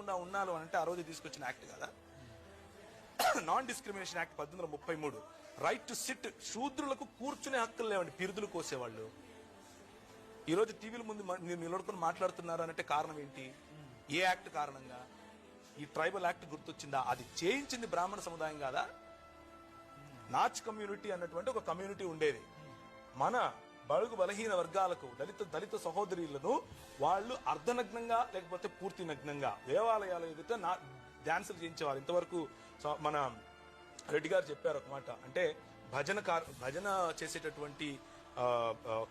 లేకుండా ఉన్నాను అని అంటే ఆ రోజు తీసుకొచ్చిన యాక్ట్ కదా. Non discrimination act 1833, right to sit, శూద్రులకు కూర్చునే హక్కులు లేవండి, పిరుదులు కోసేవాళ్ళు. ఈ రోజు టీవీల ముందు మీరు నిలబడుకుని మాట్లాడుతున్నారు అంటే కారణం ఏంటి? ఏ యాక్ట్ కారణంగా? ఈ ట్రైబల్ యాక్ట్ గుర్తొచ్చిందా? అది చేయించింది బ్రాహ్మణ సముదాయం కాదా? నాచ్ కమ్యూనిటీ అన్నటువంటి ఒక కమ్యూనిటీ ఉండేది. మన బడుగు బలహీన వర్గాలకు, దళిత సహోదరులను వాళ్ళు అర్ధనగ్నంగా లేకపోతే పూర్తి నగ్నంగా దేవాలయాల ఎదుట డాన్సులు చేయించేవారు. ఇంతవరకు మన రెడ్డి గారు చెప్పారు ఒక మాట, అంటే భజన చేసేటటువంటి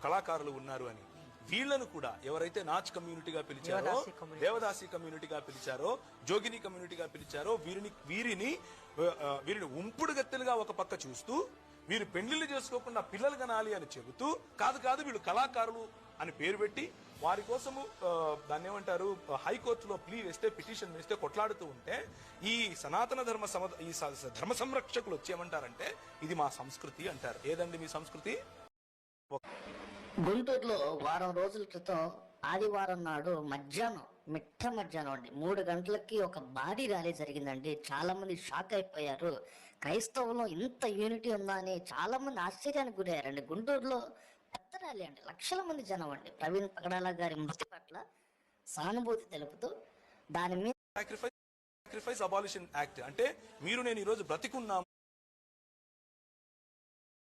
కళాకారులు ఉన్నారు అని. వీళ్లను కూడా ఎవరైతే నాచ్ కమ్యూనిటీగా పిలిచారో, దేవదాసి కమ్యూనిటీగా పిలిచారో, జోగిని కమ్యూనిటీగా పిలిచారో, వీరిని ఉంపుడు గత్తెలుగా ఒక పక్క చూస్తూ, వీరు పెళ్లిళ్ళు చేసుకోకుండా పిల్లలు కనాలి అని చెబుతూ, కాదు వీళ్ళు కళాకారులు అని పేరు పెట్టి వారి కోసము దాన్ని ఏమంటారు, హైకోర్టులో పిటిషన్ వేస్తే కొట్లాడుతూ ఉంటే, ఈ సనాతన ధర్మ సంరక్షకులు వచ్చి ఏమంటారంటే ఇది మా సంస్కృతి అంటారు. ఏదండి మీ సంస్కృతి? గుంటూరులో వారం రోజుల క్రితం ఆదివారం నాడు మిట్ట మధ్యాహ్నం అండి 3 గంటలకి ఒక భారీ ర్యాలీ జరిగిందండి. చాలా మంది షాక్ అయిపోయారు. క్రైస్తవులో ఇంత యూనిటీ ఉందా అని చాలా మంది ఆశ్చర్యానికి గురయ్యారండి. గుంటూరులో పెద్ద ర్యాలీ అండి, లక్షల మంది జనం అండి. ప్రవీణ్ పగడాల గారి మృతి పట్ల సానుభూతి తెలుపుతూ దాని మీద సాక్రిఫైస్ అబాలిషన్ యాక్ట్ అంటే మీరు నేను ఈ రోజు బ్రతికున్నాము